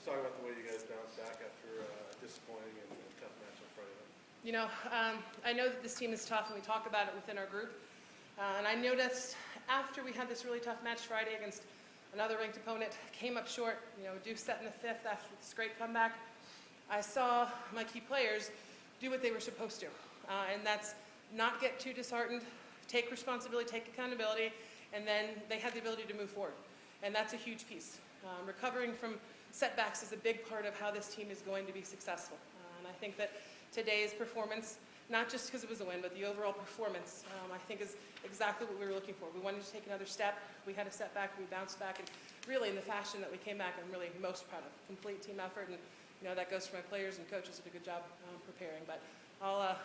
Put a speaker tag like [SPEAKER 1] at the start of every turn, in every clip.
[SPEAKER 1] Just talk about the way you guys bounced back after a disappointing and tough match on Friday night.
[SPEAKER 2] You know, I know that this team is tough, and we talk about it within our group. And I noticed after we had this really tough match Friday against another ranked opponent, came up short, Deuce set in the fifth after this great comeback. I saw my key players do what they were supposed to, and that's not get too disheartened, take responsibility, take accountability, and then they had the ability to move forward. And that's a huge piece. Recovering from setbacks is a big part of how this team is going to be successful. And I think that today's performance, not just because it was a win, but the overall performance, I think is exactly what we were looking for. We wanted to take another step. We had a setback, we bounced back, and really in the fashion that we came back, I'm really most proud of. Complete team effort, and that goes for my players and coaches who did a good job preparing. But I'll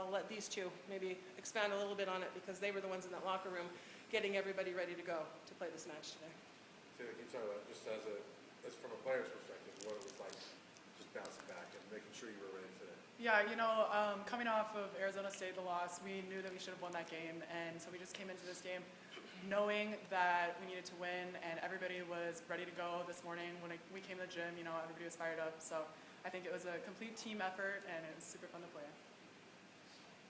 [SPEAKER 2] let these two maybe expand a little bit on it, because they were the ones in that locker room getting everybody ready to go to play this match today.
[SPEAKER 1] Taylor, can you talk about just as from a player's perspective, what it was like just bouncing back and making sure you were ready today?
[SPEAKER 3] Yeah, coming off of Arizona State, the loss, we knew that we should have won that game, and so we just came into this game knowing that we needed to win, and everybody was ready to go this morning. When we came to the gym, everybody was fired up, so I think it was a complete team effort, and it was super fun to play.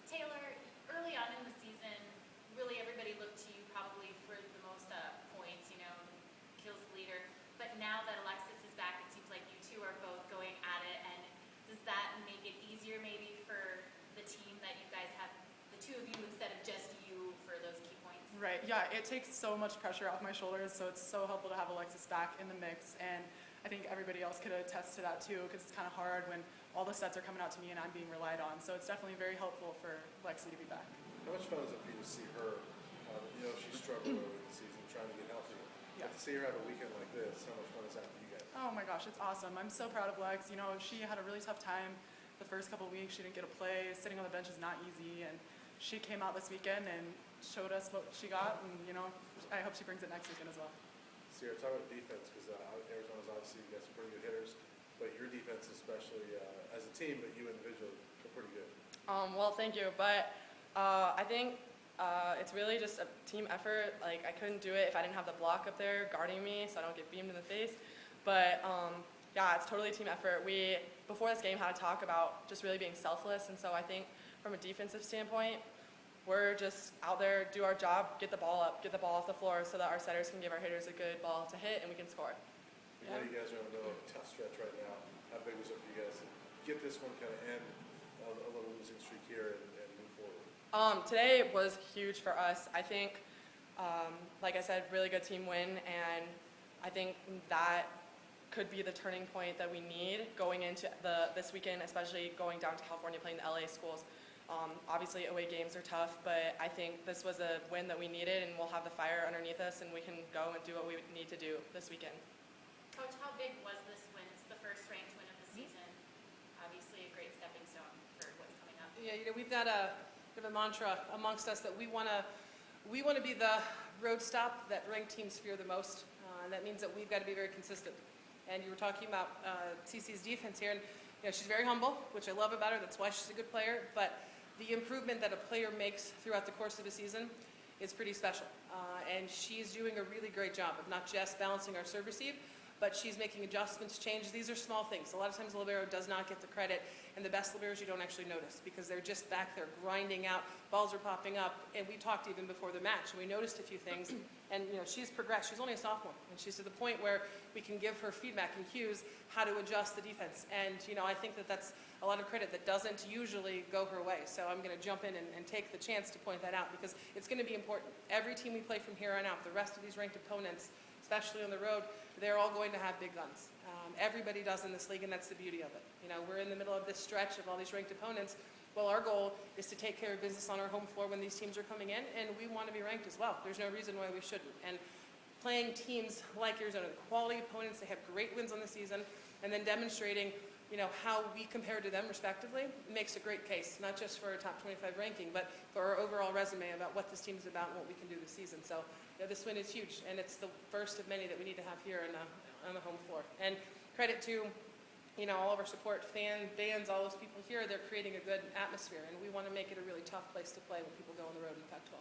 [SPEAKER 4] Taylor, early on in the season, really everybody looked to you probably for the most points, kills leader, but now that Alexis is back, it seems like you two are both going at it, and does that make it easier maybe for the team that you guys have the two of you instead of just you for those key points?
[SPEAKER 3] Right, yeah, it takes so much pressure off my shoulders, so it's so helpful to have Alexis back in the mix, and I think everybody else could attest to that too, because it's kind of hard when all the sets are coming out to me and I'm being relied on, so it's definitely very helpful for Lexi to be back.
[SPEAKER 1] How much fun is it for you to see her? She struggled over the season trying to get healthy.
[SPEAKER 3] Yeah.
[SPEAKER 1] But to see her have a weekend like this, how much fun is that for you guys?
[SPEAKER 3] Oh my gosh, it's awesome. I'm so proud of Lex. She had a really tough time the first couple of weeks. She didn't get a play. Sitting on the bench is not easy, and she came out this weekend and showed us what she got, and I hope she brings it next weekend as well.
[SPEAKER 1] Sierra, talk about defense, because Arizona's obviously got some pretty good hitters, but your defense especially as a team, but you individually are pretty good.
[SPEAKER 5] Well, thank you, but I think it's really just a team effort. Like, I couldn't do it if I didn't have the block up there guarding me so I don't get beamed in the face. But yeah, it's totally a team effort. We, before this game, had a talk about just really being selfless, and so I think from a defensive standpoint, we're just out there, do our job, get the ball up, get the ball off the floor so that our setters can give our hitters a good ball to hit and we can score.
[SPEAKER 1] I know you guys are in the middle of a tough stretch right now. How big was it for you guys to get this one kind of end a little losing streak here and move forward?
[SPEAKER 5] Today was huge for us. I think, like I said, really good team win, and I think that could be the turning point that we need going into this weekend, especially going down to California playing the LA schools. Obviously away games are tough, but I think this was a win that we needed, and we'll have the fire underneath us and we can go and do what we need to do this weekend.
[SPEAKER 4] Coach, how big was this win? It's the first ranked win of the season. Obviously a great stepping stone for what's coming up.
[SPEAKER 2] Yeah, we've got a mantra amongst us that we want to be the road stop that ranked teams fear the most, and that means that we've got to be very consistent. And you were talking about CC's defense here, and she's very humble, which I love about her. That's why she's a good player. But the improvement that a player makes throughout the course of a season is pretty special. And she's doing a really great job of not just balancing our serve receive, but she's making adjustments, changes. These are small things. A lot of times the libero does not get the credit, and the best liberos you don't actually notice because they're just back there grinding out. Balls are popping up, and we talked even before the match, and we noticed a few things. And she's progressed. She's only a sophomore, and she's to the point where we can give her feedback and cues how to adjust the defense. And I think that that's a lot of credit that doesn't usually go her way. So I'm going to jump in and take the chance to point that out because it's going to be important. Every team we play from here on out, the rest of these ranked opponents, especially on the road, they're all going to have big guns. Everybody does in this league, and that's the beauty of it. We're in the middle of this stretch of all these ranked opponents. Well, our goal is to take care of business on our home floor when these teams are coming in, and we want to be ranked as well. There's no reason why we shouldn't. And playing teams like Arizona, the quality opponents, they have great wins on the season, and then demonstrating how we compare to them respectively makes a great case, not just for our top 25 ranking, but for our overall resume about what this team is about and what we can do this season. So this win is huge, and it's the first of many that we need to have here on the home floor. And credit to all of our support, bands, all those people here. They're creating a good atmosphere, and we want to make it a really tough place to play when people go on the road in the Pac-12.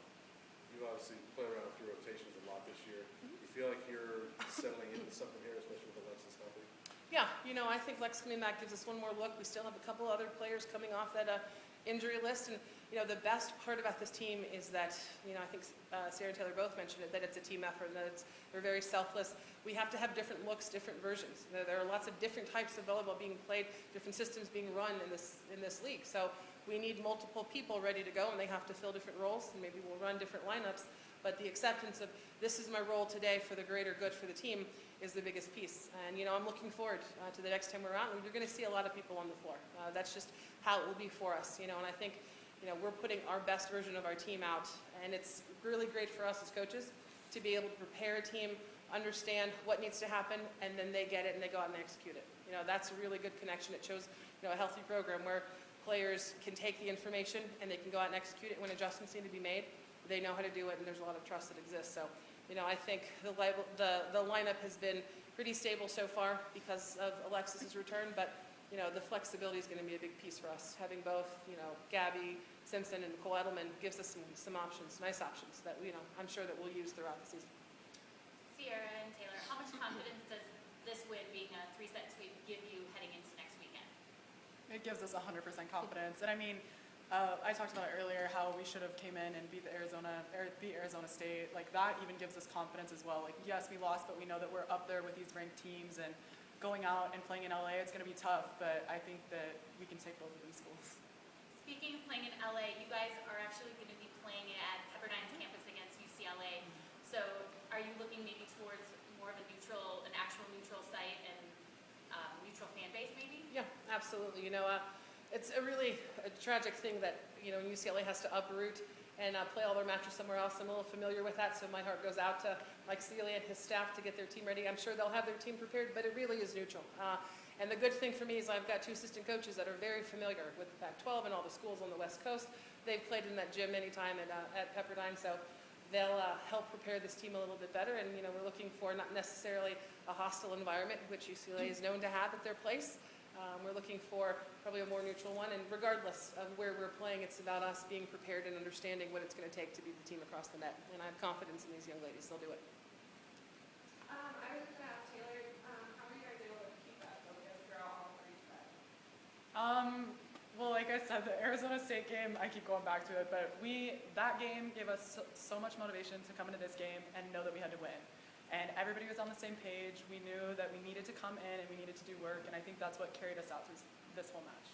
[SPEAKER 1] You obviously play around with your rotations a lot this year. You feel like you're settling into something here, especially with Alexis healthy?
[SPEAKER 2] Yeah, I think Lex coming back gives us one more look. We still have a couple other players coming off that injury list. And, the best part about this team is that, I think Sarah and Taylor both mentioned it, that it's a team effort and that they're very selfless. We have to have different looks, different versions. There are lots of different types of volleyball being played, different systems being run in this league. So we need multiple people ready to go, and they have to fill different roles, and maybe we'll run different lineups. But the acceptance of this is my role today for the greater good for the team is the biggest piece. And, I'm looking forward to the next time we're out. And you're going to see a lot of people on the floor. That's just how it will be for us, and I think, we're putting our best version of our team out. And it's really great for us as coaches to be able to prepare a team, understand what needs to happen, and then they get it and they go out and execute it. That's a really good connection. It shows, a healthy program where players can take the information and they can go out and execute it when adjustments need to be made. They know how to do it, and there's a lot of trust that exists. So, I think the lineup has been pretty stable so far because of Alexis's return, but, the flexibility is going to be a big piece for us. Having both, Gabby Simpson and Nicole Edelman gives us some options, nice options that, I'm sure that we'll use throughout the season.
[SPEAKER 4] Sierra and Taylor, how much confidence does this win being a 3-set sweep give you heading into next weekend?
[SPEAKER 3] It gives us 100% confidence. And I mean, I talked about it earlier, how we should have came in and beat Arizona State. Like, that even gives us confidence as well. Like, yes, we lost, but we know that we're up there with these ranked teams, and going out and playing in LA, it's going to be tough, but I think that we can take both of these schools.
[SPEAKER 4] Speaking of playing in LA, you guys are actually going to be playing at Pepperdine's campus against UCLA. So are you looking maybe towards more of an actual neutral site and neutral fan base maybe?
[SPEAKER 2] Yeah, absolutely. It's a really tragic thing that, UCLA has to uproot and play all their matches somewhere else. I'm a little familiar with that, so my heart goes out to Mike Sealy and his staff to get their team ready. I'm sure they'll have their team prepared, but it really is neutral. And the good thing for me is I've got 2 assistant coaches that are very familiar with the Pac-12 and all the schools on the West Coast. They've played in that gym anytime at Pepperdine, so they'll help prepare this team a little bit better. And, we're looking for not necessarily a hostile environment, which UCLA is known to have at their place. We're looking for probably a more neutral one, and regardless of where we're playing, it's about us being prepared and understanding what it's going to take to beat the team across the net. And I have confidence in these young ladies. They'll do it.
[SPEAKER 6] I was just going to ask Taylor, how were you guys able to keep that focus throughout all 3 sets?
[SPEAKER 3] Well, like I said, the Arizona State game, I keep going back to it, but that game gave us so much motivation to come into this game and know that we had to win. And everybody was on the same page. We knew that we needed to come in and we needed to do work, and I think that's what carried us out through this whole match.